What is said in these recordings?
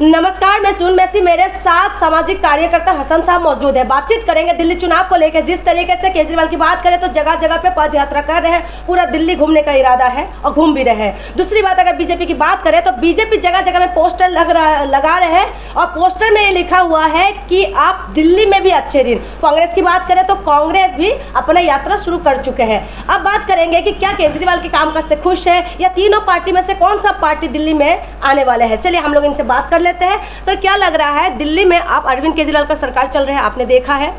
नमस्कार, मैं जून मैसी। मेरे साथ सामाजिक कार्यकर्ता हसन साहब मौजूद है। बातचीत करेंगे दिल्ली चुनाव को लेकर। जिस तरीके से केजरीवाल की बात करें तो जगह जगह पे पद यात्रा कर रहे हैं, पूरा दिल्ली घूमने का इरादा है और घूम भी रहे हैं। दूसरी बात, अगर बीजेपी की बात करें तो बीजेपी जगह जगह में पोस्टर लगा रहे हैं और पोस्टर में ये लिखा हुआ है कि आप दिल्ली में भी अच्छे दिन। कांग्रेस की बात करें तो कांग्रेस भी अपना यात्रा शुरू कर चुके हैं। अब बात करेंगे कि क्या केजरीवाल के कामकाज से खुश है या तीनों पार्टी में से कौन सा पार्टी दिल्ली में आने वाले हैं। चलिए हम लोग इनसे बात कर लेते हैं। सर, क्या लग रहा है, दिल्ली में आप अरविंद केजरीवाल का सरकार चल रहा है, आपने देखा है,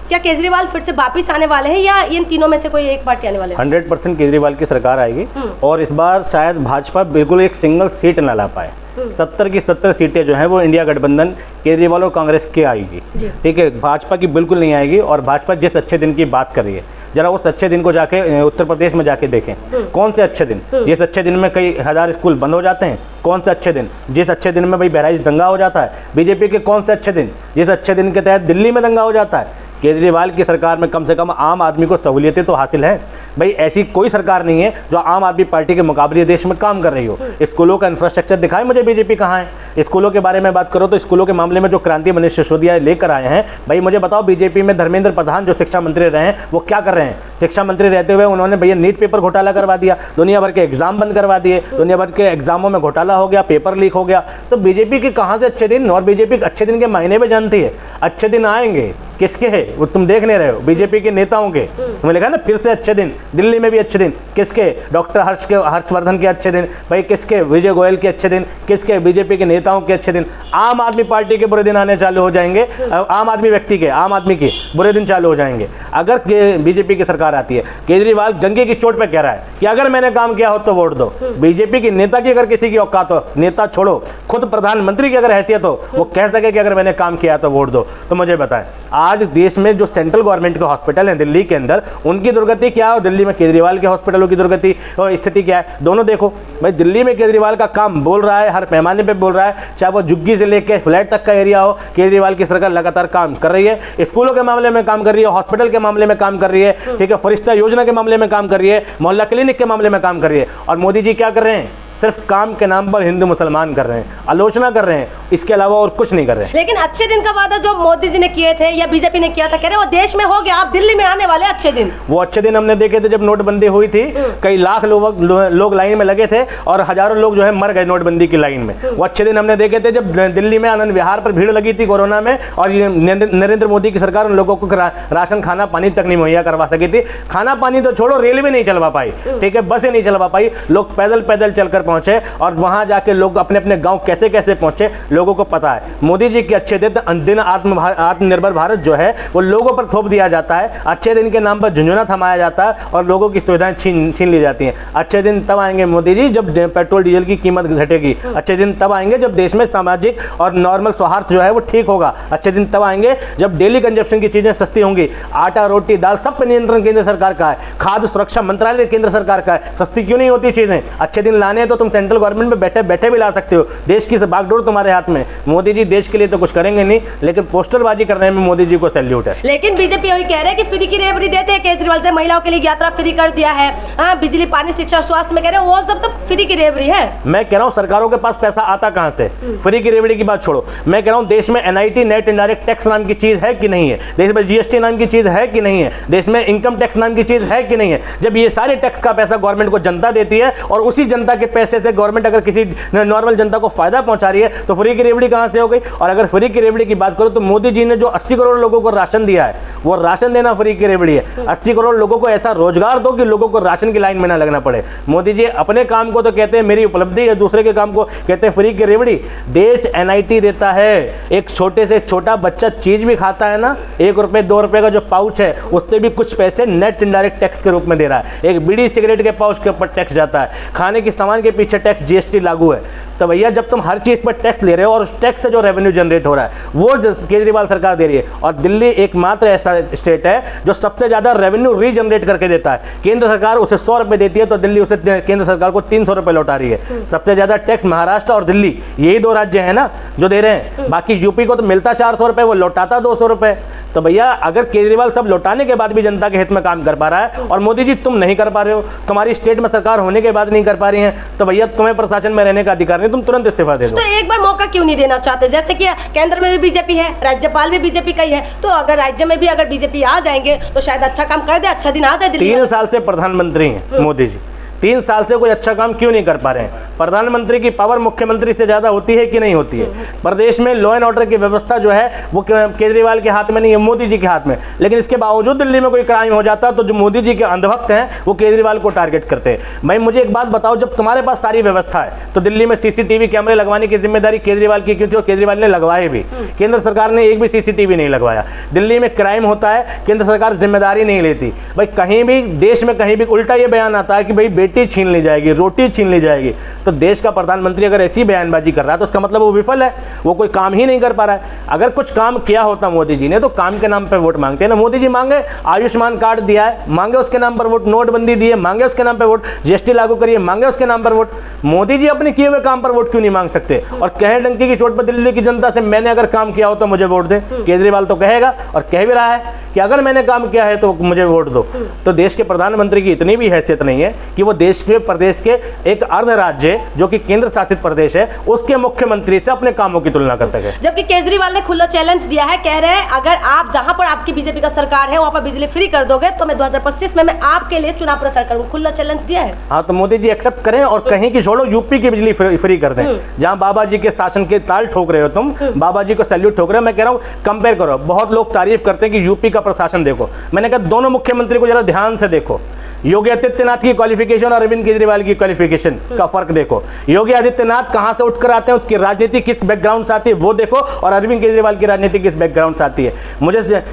क्या केजरीवाल फिर से वापिस आने वाले हैं या इन तीनों में से कोई एक पार्टी आने वाले हैं? 100% केजरीवाल की सरकार आएगी और इस बार शायद भाजपा बिल्कुल एक सिंगल सीट ना ला पाए। 70 की 70 सीटें जो हैं वो इंडिया गठबंधन केजरीवाल और कांग्रेस की आएगी। ठीक है, भाजपा की बिल्कुल नहीं आएगी। और भाजपा जिस अच्छे दिन की बात कर रही है, जरा उस अच्छे दिन को जाके उत्तर प्रदेश में जाके देखें। कौन से अच्छे दिन? जिस अच्छे दिन में कई हजार स्कूल बंद हो जाते हैं। कौन से अच्छे दिन? जिस अच्छे दिन में भाई बहराइच दंगा हो जाता है। बीजेपी के कौन से अच्छे दिन? जिस अच्छे दिन के तहत दिल्ली में दंगा हो जाता है। केजरीवाल की सरकार में कम से कम आम आदमी को सहूलियतें तो हासिल है। भाई ऐसी कोई सरकार नहीं है जो आम आदमी पार्टी के मुकाबले देश में काम कर रही हो। स्कूलों का इंफ्रास्ट्रक्चर दिखाए मुझे बीजेपी कहाँ है। स्कूलों के बारे में बात करो तो स्कूलों के मामले में जो क्रांति मनीष सिसोदिया लेकर आए हैं, भाई मुझे बताओ, बीजेपी में धर्मेंद्र प्रधान जो शिक्षा मंत्री रहे हैं वो क्या कर रहे हैं? शिक्षा मंत्री रहते हुए उन्होंने भैया नीट पेपर घोटाला करवा दिया, दुनिया भर के एग्जाम बंद करवा दिए, दुनिया भर के एग्जामों में घोटाला हो गया, पेपर लीक हो गया। तो बीजेपी के कहाँ से अच्छे दिन? और बीजेपी अच्छे दिन के महीने में जानती है। अच्छे दिन आएंगे किसके है वो तुम देख नहीं रहे हो, बीजेपी के नेताओं के। मैंने लिखा ना फिर से अच्छे दिन, दिल्ली में भी अच्छे दिन किसके? डॉक्टर हर्षवर्धन के अच्छे दिन, भाई किसके? विजय गोयल के अच्छे दिन, किसके? बीजेपी के नेताओं के अच्छे दिन। आम आदमी पार्टी के बुरे दिन आने चालू हो जाएंगे, आम आदमी व्यक्ति के, आम आदमी के बुरे दिन चालू हो जाएंगे अगर बीजेपी की सरकार आती है। केजरीवाल जंगे की चोट पर कह रहा है कि अगर मैंने काम किया हो तो वोट दो। बीजेपी की नेता की अगर किसी की औकात हो, नेता छोड़ो, खुद प्रधानमंत्री की अगर हैसियत हो, वो कह सके कि अगर मैंने काम किया तो वोट दो, तो मुझे बताएं आज देश में जो सेंट्रल गवर्नमेंट के हॉस्पिटल हैं दिल्ली के अंदर, उनकी दुर्गति क्या है और दिल्ली में केजरीवाल के हॉस्पिटलों की दुर्गति और स्थिति क्या है, दोनों देखो। भाई दिल्ली में केजरीवाल का काम बोल रहा है, हर पैमाने पे बोल रहा है, चाहे वो झुग्गी से लेकर फ्लैट तक का एरिया हो, केजरीवाल की सरकार लगातार काम कर रही है। स्कूलों के मामले में काम कर रही है, हॉस्पिटल के मामले में काम कर रही है, ठीक है, फरिश्ता योजना के मामले में काम कर रही है, मोहल्ला क्लिनिक के मामले में काम कर रही है। और मोदी जी क्या कर रहे हैं? सिर्फ काम के नाम पर हिंदू मुसलमान कर रहे हैं, आलोचना कर रहे हैं, इसके अलावा और कुछ नहीं कर रहे हैं। लेकिन अच्छे दिन का वादा जो मोदी जी ने किए थे या बीजेपी ने किया था, कह रहे वो देश में हो गया, आप दिल्ली में आने वाले अच्छे दिन। वो अच्छे दिन हमने देखे थे जब नोटबंदी हुई थी, कई लाख लोग लाइन में लगे थे और हजारों लोग जो है मर गए नोटबंदी की लाइन में। वो अच्छे दिन हमने देखे थे जब दिल्ली में आनंद विहार पर भीड़ लगी थी कोरोना में और नरेंद्र मोदी की सरकार उन लोगों को राशन खाना पानी तक नहीं मुहैया करवा सकी थी। खाना पानी तो छोड़ो, रेलवे नहीं चलवा पाई, ठीक है, बसें नहीं चलवा पाई, लोग पैदल पैदल चलकर पहुंचे और वहां जाके लोग अपने अपने गांव कैसे कैसे पहुंचे लोगों को पता है। मोदी जी के अच्छे दिन आत्मनिर्भर भारत जो है वो लोगों पर थोप दिया जाता है। अच्छे दिन के नाम पर झुंझुना थमाया जाता है और लोगों की सुविधाएं छीन ली जाती हैं। अच्छे दिन तब आएंगे मोदी जी जब पेट्रोल डीजल की कीमत घटेगी। अच्छे दिन तब आएंगे जब देश में सामाजिक और नॉर्मल सौहार्द जो है वो ठीक होगा। अच्छे दिन तब आएंगे जब डेली कंजप्शन की चीजें सस्ती होंगी। आटा रोटी दाल सब पर नियंत्रण केंद्र सरकार का है, खाद्य सुरक्षा मंत्रालय केंद्र सरकार का है। सस्ती क्यों नहीं होती चीजें? अच्छे दिन लाने हैं तो तुम सेंट्रल गवर्नमेंट में बैठे बैठे भी ला सकते हो। देश की बागडोर तुम्हारे हाथ में। मोदी जी देश के लिए तो कुछ करेंगे नहीं, लेकिन पोस्टरबाजी करने में मोदी जी को सैल्यूट है। लेकिन बीजेपी वही कह रहे हैं कि फ्री की रेवड़ी देते हैं केजरीवाल से, महिलाओं के लिए यात्रा फ्री कर दिया है, बिजली पानी शिक्षा स्वास्थ्य में कह रहे हैं वो सब तो फ्री की रेवड़ी है। मैं कह रहा हूँ सरकारों के पास पैसा आता कहां से? फ्री की रेवड़ी की बात छोड़ो, मैं कह रहा हूँ देश में एनआईटी नेट इनडायरेक्ट टैक्स नाम की चीज है कि नहीं है? देश में जीएसटी नाम की चीज है कि नहीं है? देश में इनकम टैक्स नाम की चीज है कि नहीं है? जब ये सारे टैक्स का पैसा गवर्नमेंट को जनता देती है और उसी जनता के पैसे से गवर्नमेंट अगर किसी नॉर्मल जनता को फायदा पहुंचा रही है तो फ्री की रेवड़ी कहां से हो गई? और अगर फ्री की रेवड़ी की बात करो तो मोदी जी ने जो 80 करोड़ लोगों को राशन दिया है वो राशन देना फ्री की रेवड़ी है। 80 करोड़ लोगों को ऐसा रोजगार दो कि लोगों को राशन की लाइन में ना लगना पड़े। मोदी जी अपने काम को तो कहते हैं मेरी उपलब्धि है, दूसरे के काम को कहते हैं फ्री की रेवड़ी। देश एनआईटी देता है, एक छोटे से छोटा बच्चा चीज भी खाता है ना, 1 रुपए 2 रुपए का जो पाउच है उससे भी कुछ पैसे नेट इनडायरेक्ट टैक्स के रूप में दे रहा है। एक बीड़ी सिगरेट के पाउच के ऊपर टैक्स जाता है, खाने के सामान के पीछे टैक्स जीएसटी लागू है। तो भैया जब तुम हर चीज पर टैक्स ले रहे हो और उस टैक्स से जो रेवेन्यू जनरेट हो रहा है वो केजरीवाल सरकार दे रही है। और दिल्ली एकमात्र ऐसा स्टेट है जो सबसे ज्यादा रेवेन्यू रीजनरेट करके देता है। केंद्र सरकार उसे 100 रुपए देती है तो दिल्ली उसे केंद्र सरकार को 300 रुपए लौटा रही है। सबसे ज्यादा टैक्स महाराष्ट्र और दिल्ली, यही 2 राज्य है ना। जो दे रहे हैं, बाकी यूपी को तो मिलता 400 रुपये, वो लौटाता 200 रुपये। तो भैया अगर केजरीवाल सब लौटाने के बाद भी जनता के हित में काम कर पा रहा है और मोदी जी तुम नहीं कर पा रहे हो, तुम्हारी स्टेट में सरकार होने के बाद नहीं कर पा रही है, तो भैया तुम्हें प्रशासन में रहने का अधिकार नहीं, तुम तुरंत इस्तीफा दे दो। तो एक बार मौका क्यों नहीं देना चाहते? जैसे कि केंद्र में भी बीजेपी है, राज्यपाल भी बीजेपी का ही है, तो अगर राज्य में भी अगर बीजेपी आ जाएंगे तो शायद अच्छा काम कर दे, अच्छा दिन आ जाए। 3 साल से प्रधानमंत्री हैं मोदी जी, 3 साल से कोई अच्छा काम क्यों नहीं कर पा रहे हैं? प्रधानमंत्री की पावर मुख्यमंत्री से ज़्यादा होती है कि नहीं होती है? प्रदेश में लॉ एंड ऑर्डर की व्यवस्था जो है वो केजरीवाल के हाथ में नहीं है, मोदी जी के हाथ में। लेकिन इसके बावजूद दिल्ली में कोई क्राइम हो जाता तो जो मोदी जी के अंधभक्त हैं वो केजरीवाल को टारगेट करते हैं। भाई मुझे एक बात बताओ, जब तुम्हारे पास सारी व्यवस्था है तो दिल्ली में CCTV कैमरे लगवाने की जिम्मेदारी केजरीवाल की क्यों थी? और केजरीवाल ने लगवाए भी। केंद्र सरकार ने एक भी CCTV नहीं लगवाया। दिल्ली में क्राइम होता है, केंद्र सरकार जिम्मेदारी नहीं लेती। भाई कहीं भी देश में कहीं भी उल्टा ये बयान आता है कि भाई बेटी छीन ली जाएगी, रोटी छीन ली जाएगी। तो देश का प्रधानमंत्री अगर ऐसी बयानबाजी कर रहा है तो उसका मतलब वो विफल है, वो कोई काम ही नहीं कर पा रहा है। अगर कुछ काम किया होता मोदी जी ने तो काम के नाम पे वोट मांगते हैं ना। मोदी जी मांगे आयुष्मान कार्ड दिया है, मांगे उसके नाम पर वोट, नोटबंदी दी है, मांगे उसके नाम पर वोट, GST लागू करिए, मांगे उसके नाम पर वोट। मोदी जी अपने किए हुए काम पर वोट क्यों नहीं मांग सकते? और कहे डंकी की चोट पर दिल्ली की जनता से मैंने अगर काम किया हो तो मुझे वोट दे। केजरीवाल तो कहेगा और कह भी रहा है कि अगर मैंने काम किया है तो मुझे वोट दो। तो देश के प्रधानमंत्री की इतनी भी हैसियत नहीं है कि वो देश के प्रदेश के एक अर्ध राज्य जो कि केंद्र शासित प्रदेश है उसके मुख्यमंत्री से अपने कामों की तुलना कर सके। जबकि केजरीवाल ने खुला चैलेंज दिया है, कह रहे हैं अगर आप जहां पर आपकी बीजेपी का सरकार है वहां पर बिजली फ्री कर दोगे तो मैं 2025 में मैं आपके लिए चुनाव प्रचार करूंगा। खुला चैलेंज दिया है। हाँ तो मोदी जी एक्सेप्ट करें और कहीं की छोड़ो, यूपी की बिजली फ्री कर दें। जहां बाबा जी के शासन के ताल ठोक रहे हो तुम, बाबा जी को सैल्यूट ठोक रहे हो। मैं कह रहा हूं कंपेयर करो। बहुत लोग तारीफ करते हैं कि यूपी का प्रशासन देखो, मैंने कहा दोनों मुख्यमंत्री को जरा ध्यान से देखो। योगी आदित्यनाथ की क्वालिफिकेशन और अरविंद केजरीवाल की क्वालिफिकेशन का फर्क देखो। योगी आदित्यनाथ कहां से उठकर आते हैं, उसकी राजनीति किस बैकग्राउंड से आती है वो देखो, और अरविंद केजरीवाल की राजनीति किस बैकग्राउंड से आती है।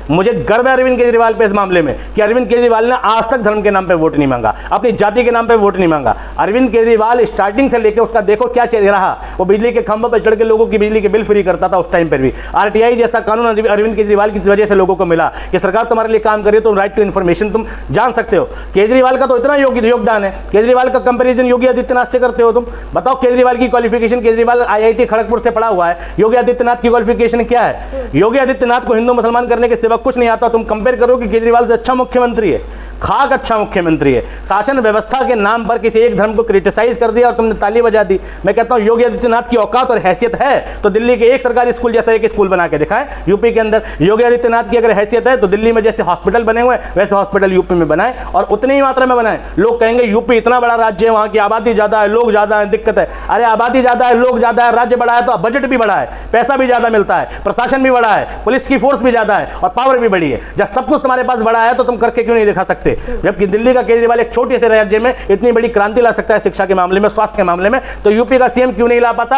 मुझे गर्व है अरविंद केजरीवाल पे इस मामले में कि अरविंद केजरीवाल ने आज तक धर्म के नाम पे वोट नहीं मांगा, अपनी जाति के नाम पे वोट नहीं मांगा। अरविंद केजरीवाल स्टार्टिंग से लेकर उसका देखो क्या चल रहा, वो बिजली के खंभों पर चढ़ के लोगों की बिजली के बिल फ्री करता था उस टाइम पर भी। RTI जैसा कानून अरविंद केजरीवाल की वजह से लोगों को मिला कि सरकार तुम्हारे लिए काम कर रही है, तुम राइट टू इन्फॉर्मेशन तुम जान सकते हो। केजरीवाल का तो इतना योगदान है, केजरीवाल का कंपैरिजन योगी आदित्यनाथ से करते हो तुम। बताओ केजरीवाल की क्वालिफिकेशन, केजरीवाल IIT खड़गपुर से पढ़ा हुआ है, योगी आदित्यनाथ की क्वालिफिकेशन क्या है? योगी आदित्यनाथ को हिंदू मुसलमान करने के सिवा कुछ नहीं आता। तुम कंपेयर करो कि केजरीवाल से अच्छा मुख्यमंत्री है, खाक अच्छा मुख्यमंत्री है। शासन व्यवस्था के नाम पर किसी एक धर्म को क्रिटिसाइज कर दिया और तुमने ताली बजा दी। मैं कहता हूं योगी आदित्यनाथ की औकात और हैसियत है तो दिल्ली के एक सरकारी स्कूल जैसा एक स्कूल बना के दिखाएं यूपी के अंदर। योगी आदित्यनाथ की अगर हैसियत है तो दिल्ली में जैसे हॉस्पिटल बने हुए हैं वैसे हॉस्पिटल यूपी में बनाएं, और उतनी ही मात्रा में बनाएं। लोग कहेंगे यूपी इतना बड़ा राज्य है, वहां की आबादी ज्यादा है, लोग ज्यादा है, दिक्कत है। अरे आबादी ज्यादा है, लोग ज्यादा है, राज्य बड़ा है तो बजट भी बड़ा है, पैसा भी ज्यादा मिलता है, प्रशासन भी बड़ा है, पुलिस की फोर्स भी ज्यादा है और पावर भी बड़ी है। जब सब कुछ तुम्हारे पास बड़ा है तो तुम करके क्यों नहीं दिखा सकते? जबकि दिल्ली का केजरीवाल एक छोटे से राज्य में इतनी बड़ी क्रांति ला सकता है शिक्षा के मामले में, स्वास्थ्य के मामले में, तो यूपी का CM क्यों नहीं ला पाता?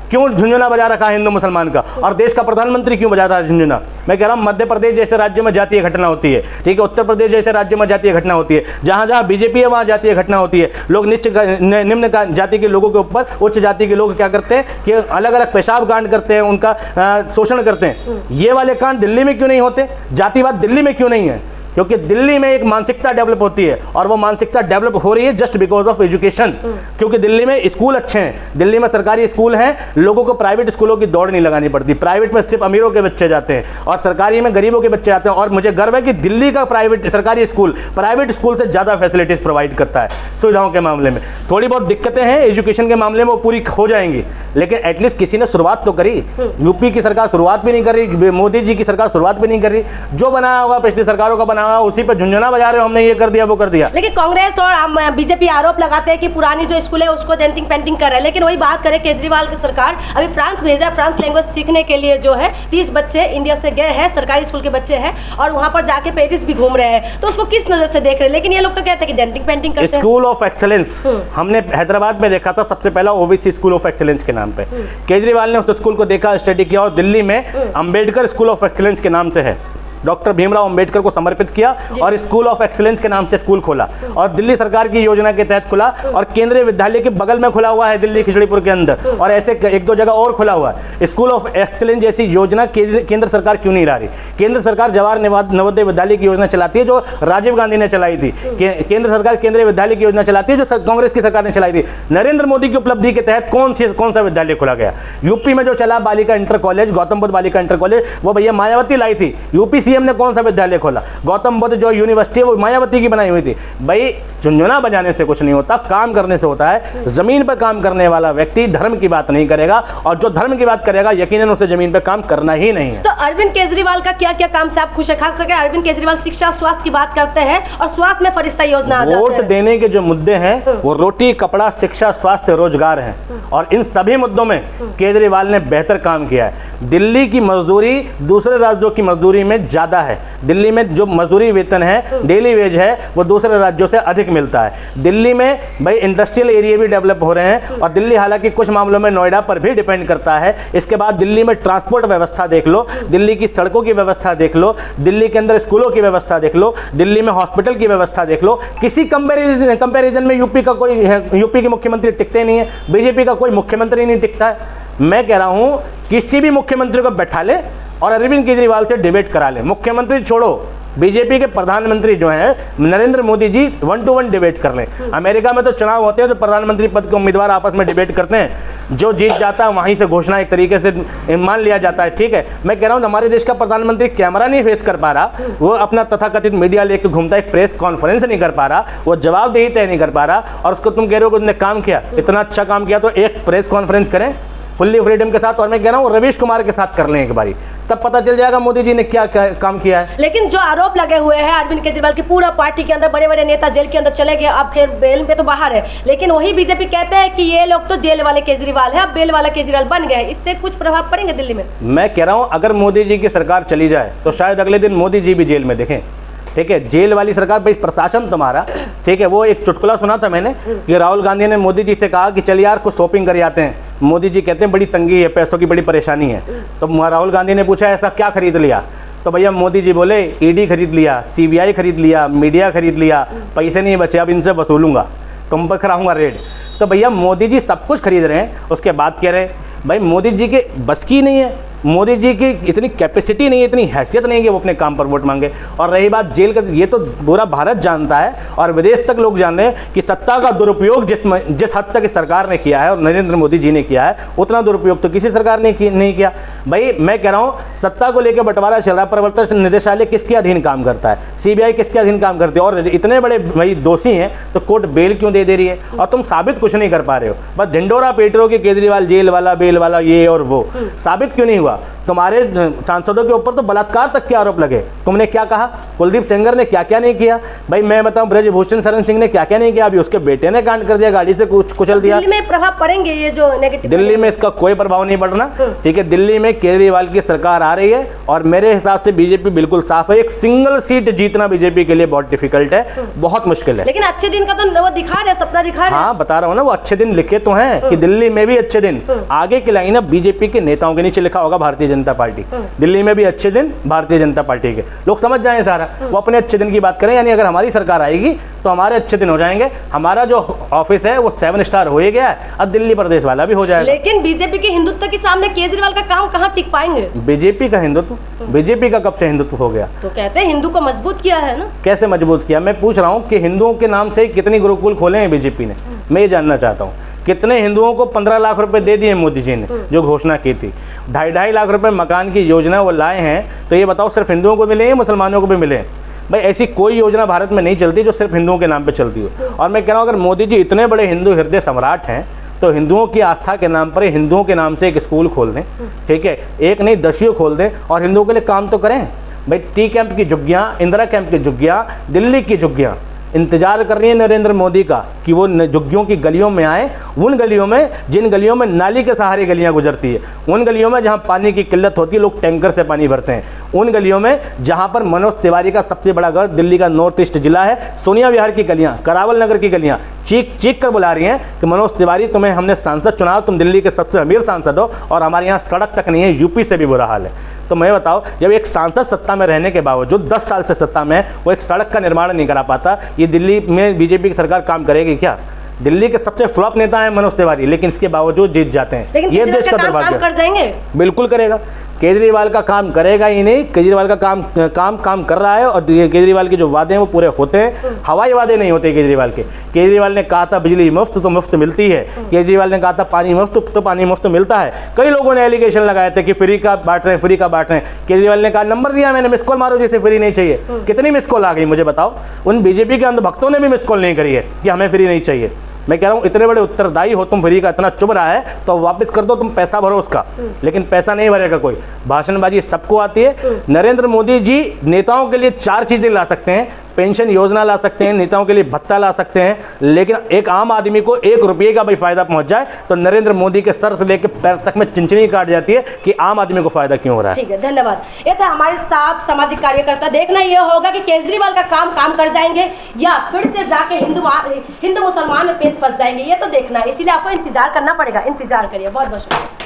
क्यों झुंझुना बजा रखा है हिंदू मुसलमान का? और देश का प्रधानमंत्री क्यों बजाता है झुंझुना? मैं कह रहा हूं मध्य प्रदेश जैसे राज्य में जातीय घटना होती है, ठीक है, उत्तर प्रदेश जैसे राज्य में जातीय घटना होती है, जहां जहां बीजेपी है वहां जातीय घटना होती है। लोग निम्न जाति के लोगों के ऊपर उच्च जाति के लोग क्या करते हैं कि अलग अलग पेशाब कांड करते हैं, उनका शोषण करते हैं। ये वाले कांड दिल्ली में क्यों नहीं होते? जातिवाद दिल्ली में क्यों नहीं है? क्योंकि दिल्ली में एक मानसिकता डेवलप होती है और वो मानसिकता डेवलप हो रही है जस्ट बिकॉज ऑफ एजुकेशन। क्योंकि दिल्ली में स्कूल अच्छे हैं, दिल्ली में सरकारी स्कूल हैं, लोगों को प्राइवेट स्कूलों की दौड़ नहीं लगानी पड़ती। प्राइवेट में सिर्फ अमीरों के बच्चे जाते हैं और सरकारी में गरीबों के बच्चे आते हैं। और मुझे गर्व है कि दिल्ली का सरकारी स्कूल प्राइवेट स्कूल से ज़्यादा फैसिलिटीज प्रोवाइड करता है सुविधाओं के मामले में। थोड़ी बहुत दिक्कतें हैं एजुकेशन के मामले में, वो पूरी हो जाएंगी, लेकिन एटलीस्ट किसी ने शुरुआत तो करी। यूपी की सरकार शुरुआत भी नहीं कर रही, मोदी जी की सरकार शुरुआत भी नहीं कर रही। जो बनाया होगा पिछली सरकारों का बनाया होगा उसी पर झुंझुना बजा रहे हो, हमने ये कर दिया वो कर दिया। लेकिन कांग्रेस और बीजेपी आरोप लगाते हैं कि पुरानी जो स्कूल है उसको डेंटिंग पेंटिंग कर रहे हैं। लेकिन वही बात करें केजरीवाल की सरकार अभी फ्रांस भेजा, फ्रांस लैंग्वेज सीखने के लिए जो है 30 बच्चे इंडिया से गए हैं, सरकारी स्कूल के बच्चे हैं और वहां पर जाके पेरिस भी घूम रहे हैं। तो उसको किस नजर से देख रहे हैं? लेकिन ये लोग तो कहते हैं कि डेंटिंग पेंटिंग करते हैं। स्कूल ऑफ एक्सेलेंस हमने हैदराबाद में देखा था सबसे पहला, ओबीसी स्कूल ऑफ एक्सेलेंस के नाम पे। केजरीवाल ने उस स्कूल को देखा, स्टडी किया और दिल्ली में अंबेडकर स्कूल ऑफ एक्सेलेंस के नाम से है। डॉक्टर भीमराव अंबेडकर को समर्पित किया और स्कूल ऑफ एक्सीलेंस के नाम से स्कूल खोला और दिल्ली सरकार की योजना के तहत खुला और केंद्रीय विद्यालय के बगल में खुला हुआ है दिल्ली खिचड़ीपुर के अंदर और ऐसे एक दो जगह और खुला हुआ है। स्कूल ऑफ एक्सीलेंस जैसी योजना केंद्र सरकार क्यों नहीं ला रही? केंद्र सरकार जवाहर नवोदय विद्यालय की योजना चलाती है जो राजीव गांधी ने चलाई थी। केंद्र सरकार केंद्रीय विद्यालय की योजना चलाती है जो कांग्रेस की सरकार ने चलाई थी। नरेंद्र मोदी की उपलब्धि के तहत कौन सा विद्यालय खोला गया? यूपी में जो चला बालिका इंटर कॉलेज, गौतम बुद्ध बालिका इंटर कॉलेज, वो भैया मायावती लाई थी। यूपी सीएम ने कौन सा विद्यालय खोला? गौतम बुद्ध जो यूनिवर्सिटी है वो मायावती की बनाई हुई थी। भाई झुंझुना बजाने से कुछ नहीं होता, काम करने से होता है। जमीन पर काम करने वाला व्यक्ति धर्म की बात नहीं करेगा और जो धर्म की बात करेगा यकीनन उसे जमीन पर काम करना ही नहीं है। तो अरविंद केजरीवाल का क्या क्या काम से आप खुश है? खास करके अरविंद केजरीवाल शिक्षा स्वास्थ्य की बात करते हैं और स्वास्थ्य में फरिश्ता योजना वोट देने के जो मुद्दे हैं वो रोटी, कपड़ा, शिक्षा, स्वास्थ्य, रोजगार हैं और इन सभी मुद्दों में केजरीवाल ने बेहतर काम किया है। दिल्ली की मजदूरी दूसरे राज्यों की मजदूरी में ज्यादा है। दिल्ली में जो मजदूरी वेतन है, डेली वेज है, वो दूसरे राज्यों से अधिक मिलता है। दिल्ली में भाई इंडस्ट्रियल एरिया भी डेवलप हो रहे हैं और दिल्ली हालांकि कुछ मामलों में नोएडा पर भी डिपेंड करता है। इसके बाद दिल्ली में ट्रांसपोर्ट व्यवस्था देख लो, दिल्ली की सड़कों की व्यवस्था देख लो, दिल्ली के अंदर स्कूलों की व्यवस्था देख लो, दिल्ली में हॉस्पिटल की व्यवस्था देख लो। किसी कंपैरिजन में यूपी के मुख्यमंत्री टिकते नहीं है, बीजेपी का कोई मुख्यमंत्री नहीं टिकता है। मैं कह रहा हूं किसी भी मुख्यमंत्री को बैठा ले और अरविंद केजरीवाल से डिबेट करा ले। मुख्यमंत्री छोड़ो, बीजेपी के प्रधानमंत्री जो हैं नरेंद्र मोदी जी 1-to-1 डिबेट कर लें। अमेरिका में तो चुनाव होते हैं तो प्रधानमंत्री पद के उम्मीदवार आपस में डिबेट करते हैं, जो जीत जाता है वहीं से घोषणा एक तरीके से मान लिया जाता है। ठीक है, मैं कह रहा हूँ हमारे देश का प्रधानमंत्री कैमरा नहीं फेस कर पा रहा, वो अपना तथाकथित मीडिया लेकर घूमता है, एक प्रेस कॉन्फ्रेंस नहीं कर पा रहा, वो जवाबदेही तय नहीं कर पा रहा और उसको तुम कह रहे हो कि उसने काम किया, इतना अच्छा काम किया तो एक प्रेस कॉन्फ्रेंस करें फुल्ली फ्रीडम के साथ। और मैं कह रहा हूँ रवीश कुमार के साथ कर लें एक बारी, तब पता चल जाएगा मोदी जी ने क्या काम किया है। लेकिन जो आरोप लगे हुए हैं अरविंद केजरीवाल की, पूरा पार्टी के अंदर बड़े बड़े नेता जेल के अंदर चले गए, अब खैर बेल पे तो बाहर है, लेकिन वही बीजेपी कहते हैं कि ये लोग तो जेल वाले केजरीवाल है, अब बेल वाला केजरीवाल बन गए। इससे कुछ प्रभाव पड़ेंगे दिल्ली में? मैं कह रहा हूँ अगर मोदी जी की सरकार चली जाए तो शायद अगले दिन मोदी जी भी जेल में देखें। ठीक है, जेल वाली सरकार, भाई प्रशासन तुम्हारा, ठीक है। वो एक चुटकुला सुना था मैंने कि राहुल गांधी ने मोदी जी से कहा कि चल यार कुछ शॉपिंग कर आते हैं। मोदी जी कहते हैं बड़ी तंगी है, पैसों की बड़ी परेशानी है। तो राहुल गांधी ने पूछा ऐसा क्या खरीद लिया? तो भैया मोदी जी बोले ईडी खरीद लिया, सीबीआई खरीद लिया, मीडिया खरीद लिया, पैसे नहीं बचे, अब इनसे वसूलूंगा, तुम पर कराऊंगा रेड। तो भैया मोदी जी सब कुछ खरीद रहे हैं, उसके बाद कह रहे भाई मोदी जी के बस की नहीं है, मोदी जी की इतनी कैपेसिटी नहीं है, इतनी हैसियत नहीं है कि वो अपने काम पर वोट मांगे। और रही बात जेल का, ये तो पूरा भारत जानता है और विदेश तक लोग जान रहे हैं कि सत्ता का दुरुपयोग जिस हद तक इस सरकार ने किया है और नरेंद्र मोदी जी ने किया है, उतना दुरुपयोग तो किसी सरकार ने नहीं किया। भाई मैं कह रहा हूँ सत्ता को लेकर बंटवारा चल रहा है, प्रवर्तन निदेशालय किसके अधीन काम करता है, सीबीआई किसके अधीन काम करती है, और इतने बड़े भाई दोषी हैं तो कोर्ट बेल क्यों दे रही है और तुम साबित कुछ नहीं कर पा रहे हो, बस ढिंडोरा पीट रहे हो कि केजरीवाल जेल वाला, बेल वाला, ये और वो। साबित क्यों नहीं हुआ? तुम्हारे सांसदों के ऊपर तो बलात्कार तक के आरोप लगे, तुमने क्या कहा? कुलदीप सेंगर ने क्या क्या नहीं किया? भाई मैं बताऊं ब्रजभूषण शरण सिंह ने क्या क्या नहीं किया? अभी उसके बेटे ने कांड कर दिया, गाड़ी से कुचल दिया। दिल्ली में प्रभाव पड़ेंगे ये जो नेगेटिव? दिल्ली में इसका कोई प्रभाव नहीं पड़ना। ठीक है, दिल्ली में केजरीवाल की सरकार आ रही है और मेरे हिसाब से बीजेपी बिल्कुल साफ है। एक सिंगल सीट जीतना बीजेपी के लिए बहुत डिफिकल्ट है, बहुत मुश्किल है। लेकिन अच्छे दिन का तो वो दिखा रहे, सपना दिखा रहे। हाँ बता रहा हूँ ना, वो अच्छे दिन लिखे तो हैं कि दिल्ली में भी अच्छे दिन। आगे की लाइन अब बीजेपी के नेताओं के नीचे लिखा होगा भारतीय जनता पार्टी, दिल्ली में भी अच्छे दिन भारतीय जनता पार्टी के। लोग समझ जाएं सारा, वो अपने अच्छे दिन की बात करें। यानी अगर हमारी सरकार आएगी तो हमारे अच्छे दिन हो जाएंगे। हमारा जो ऑफिस है वो 7 स्टार हो ही गया है, अब दिल्ली प्रदेश वाला भी हो जाएगा। लेकिन बीजेपी के हिंदुत्व के सामने केजरीवाल का काम कहाँ टिक पाएंगे? बीजेपी का हिंदुत्व, बीजेपी का कब से हिंदुत्व हो गया? तो कहते हैं हिंदू को मजबूत किया है ना। कैसे मजबूत किया? मैं पूछ रहा हूँ कि हिंदुओं के नाम से कितनी गुरुकुल खोले हैं बीजेपी ने, मैं ये जानना चाहता हूँ। कितने हिंदुओं को 15 लाख रुपए दे दिए मोदी जी ने, जो घोषणा की थी। 2.5 लाख रुपए मकान की योजना वो लाए हैं, तो ये बताओ सिर्फ हिंदुओं को मिले या मुसलमानों को भी मिले? भाई ऐसी कोई योजना भारत में नहीं चलती जो सिर्फ हिंदुओं के नाम पे चलती हो। और मैं कह रहा हूँ अगर मोदी जी इतने बड़े हिंदू हृदय सम्राट हैं तो हिंदुओं की आस्था के नाम पर हिंदुओं के नाम से एक स्कूल खोल दें। ठीक है, एक नहीं 10 खोल दें और हिंदुओं के लिए काम तो करें। भाई टी कैंप की झुग्गियाँ, इंदिरा कैंप की झुग्गियाँ, दिल्ली की झुग्गियाँ इंतजार कर रही है नरेंद्र मोदी का कि वो झुग्गियों की गलियों में आए। उन गलियों में, जिन गलियों में नाली के सहारे गलियां गुजरती है, उन गलियों में जहां पानी की किल्लत होती है, लोग टैंकर से पानी भरते हैं, उन गलियों में जहां पर मनोज तिवारी का सबसे बड़ा घर दिल्ली का नॉर्थ ईस्ट जिला है, सोनिया विहार की गलियां, करावल नगर की गलियां चीख चीख कर बुला रही हैं कि मनोज तिवारी तुम्हें हमने सांसद चुना, तुम दिल्ली के सबसे अमीर सांसद हो और हमारे यहाँ सड़क तक नहीं है, यूपी से भी बुरा हाल है। तो मैं बताओ, जब एक सांसद सत्ता में रहने के बावजूद 10 साल से सत्ता में है, वो एक सड़क का निर्माण नहीं करा पाता, ये दिल्ली में बीजेपी की सरकार काम करेगी क्या? दिल्ली के सबसे फ्लॉप नेता है मनोज तिवारी, लेकिन इसके बावजूद जीत जाते हैं। लेकिन ये देश का दुर्भाग्य। कर जाएंगे, बिल्कुल करेगा। केजरीवाल का काम करेगा ही नहीं, केजरीवाल का काम कर रहा है, और केजरीवाल के जो वादे हैं वो पूरे होते हैं। हवाई वादे नहीं होते केजरीवाल के। केजरीवाल ने कहा था बिजली मुफ्त, तो मुफ्त मिलती है। केजरीवाल ने कहा था पानी मुफ्त, तो पानी मुफ्त मिलता है। कई लोगों ने एलिगेशन लगाए थे कि फ्री का बांट रहे हैं। केजरीवाल ने कहा नंबर दिया मैंने, मिस कॉल मारो जिसे फ्री नहीं चाहिए। कितनी मिस कॉल आ गई मुझे बताओ? उन बीजेपी के अंधभक्तों ने भी मिस कॉल नहीं करी है कि हमें फ्री नहीं चाहिए। मैं कह रहा हूँ इतने बड़े उत्तरदायी हो तुम, फ्री का इतना चुभ रहा है तो वापस कर दो, तुम पैसा भरो उसका, लेकिन पैसा नहीं भरेगा कोई। भाषणबाजी सबको आती है। नरेंद्र मोदी जी नेताओं के लिए 4 चीजें ला सकते हैं, पेंशन योजना ला सकते हैं, नेताओं के लिए भत्ता ला सकते हैं, लेकिन एक आम आदमी को 1 रुपये का भी फायदा पहुंच जाए तो नरेंद्र मोदी के सर से लेकर पैर तक में चिंचनी काट जाती है कि आम आदमी को फायदा क्यों हो रहा है। ठीक है, धन्यवाद। ये था हमारे 7 सामाजिक कार्यकर्ता। देखना यह होगा कि केजरीवाल का काम कर जाएंगे या फिर से जाके हिंदू मुसलमान में पेश फंस जाएंगे, ये तो देखना है। इसीलिए आपको इंतजार करना पड़ेगा। इंतजार करिए। बहुत बहुत शुक्रिया।